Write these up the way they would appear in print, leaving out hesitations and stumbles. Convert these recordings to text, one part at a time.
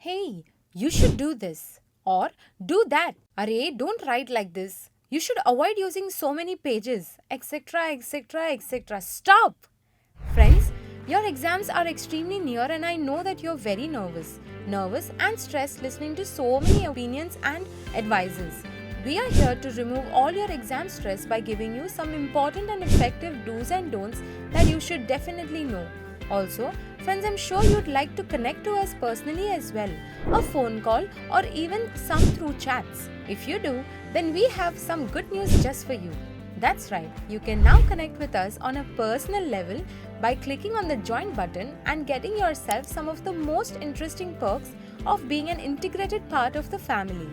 Hey, you should do this or do that. Arey, don't write like this. You should avoid using so many pages, etc., etc., etc. Stop! Friends, your exams are extremely near and I know that you're very nervous and stressed listening to so many opinions and advices. We are here to remove all your exam stress by giving you some important and effective do's and don'ts that you should definitely know. Also, friends, I'm sure you'd like to connect to us personally as well, a phone call or even some through chats. If you do, then we have some good news just for you. That's right, you can now connect with us on a personal level by clicking on the join button and getting yourself some of the most interesting perks of being an integrated part of the family.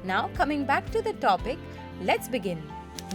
Now, coming back to the topic, let's begin.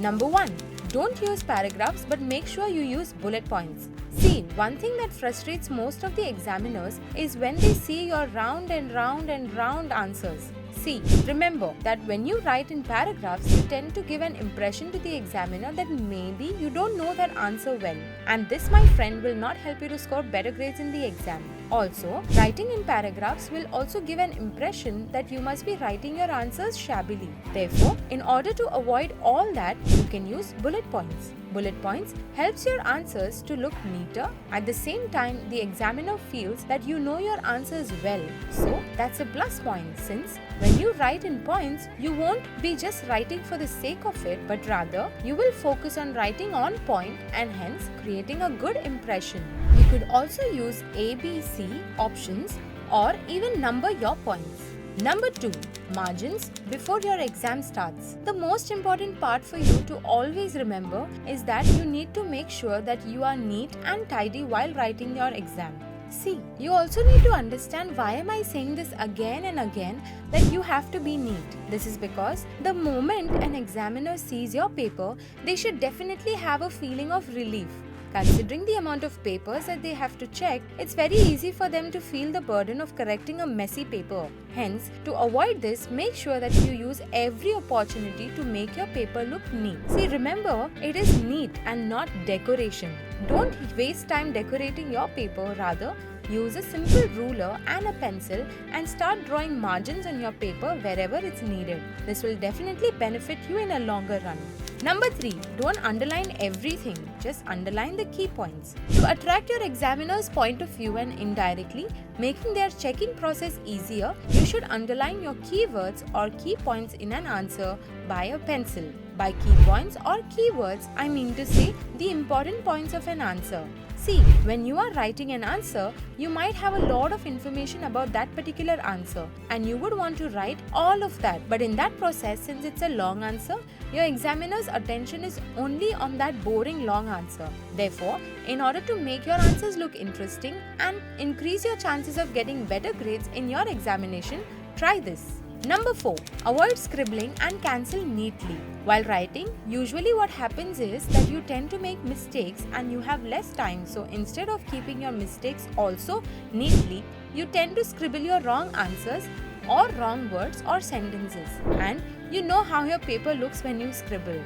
Number 1. Don't use paragraphs but make sure you use bullet points. See, one thing that frustrates most of the examiners is when they see your round and round and round answers. See, remember that when you write in paragraphs, you tend to give an impression to the examiner that maybe you don't know that answer well. And this, my friend, will not help you to score better grades in the exam. Also, writing in paragraphs will also give an impression that you must be writing your answers shabbily. Therefore, in order to avoid all that, you can use bullet points. Bullet points helps your answers to look neater. At the same time, the examiner feels that you know your answers well. So, that's a plus point since when you write in points, you won't be just writing for the sake of it, but rather you will focus on writing on point and hence creating a good impression. You could also use A, B, C options or even number your points. Number 2. Margins before your exam starts. The most important part for you to always remember is that you need to make sure that you are neat and tidy while writing your exam. See, you also need to understand why am I saying this again and again that you have to be neat. This is because the moment an examiner sees your paper, they should definitely have a feeling of relief. Considering the amount of papers that they have to check, it's very easy for them to feel the burden of correcting a messy paper. Hence, to avoid this, make sure that you use every opportunity to make your paper look neat. See, remember, it is neat and not decoration. Don't waste time decorating your paper, rather, use a simple ruler and a pencil and start drawing margins on your paper wherever it's needed. This will definitely benefit you in a longer run. Number 3. Don't underline everything, just underline the key points. To attract your examiner's point of view and indirectly making their checking process easier, you should underline your keywords or key points in an answer by a pencil. By key points or keywords, I mean to say the important points of an answer. See, when you are writing an answer, you might have a lot of information about that particular answer and you would want to write all of that. But in that process, since it's a long answer, your examiner's attention is only on that boring long answer. Therefore, in order to make your answers look interesting and increase your chances of getting better grades in your examination, try this. Number 4. Avoid scribbling and cancel neatly. While writing, usually what happens is that you tend to make mistakes and you have less time. So instead of keeping your mistakes also neatly, you tend to scribble your wrong answers or wrong words or sentences. And you know how your paper looks when you scribble.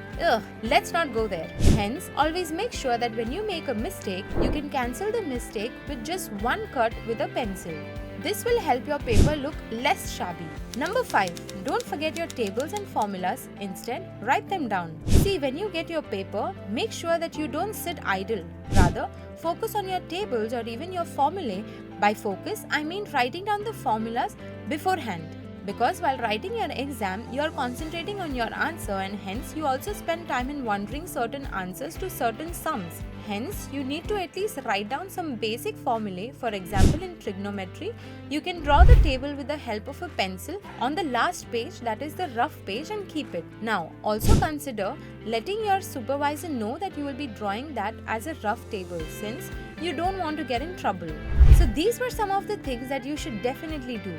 Let's not go there. Hence, always make sure that when you make a mistake, you can cancel the mistake with just one cut with a pencil. This will help your paper look less shabby. Number 5. Don't forget your tables and formulas. Instead, write them down. See, when you get your paper, make sure that you don't sit idle. Rather, focus on your tables or even your formulae. By focus, I mean writing down the formulas beforehand. Because while writing your exam, you are concentrating on your answer and hence you also spend time in wondering certain answers to certain sums. Hence, you need to at least write down some basic formulae. For example, in trigonometry, you can draw the table with the help of a pencil on the last page, that is the rough page, and keep it. Now, also consider letting your supervisor know that you will be drawing that as a rough table since you don't want to get in trouble. So these were some of the things that you should definitely do.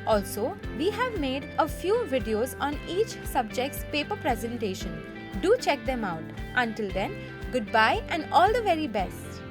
Also, we have made a few videos on each subject's paper presentation. Do check them out. Until then, goodbye and all the very best.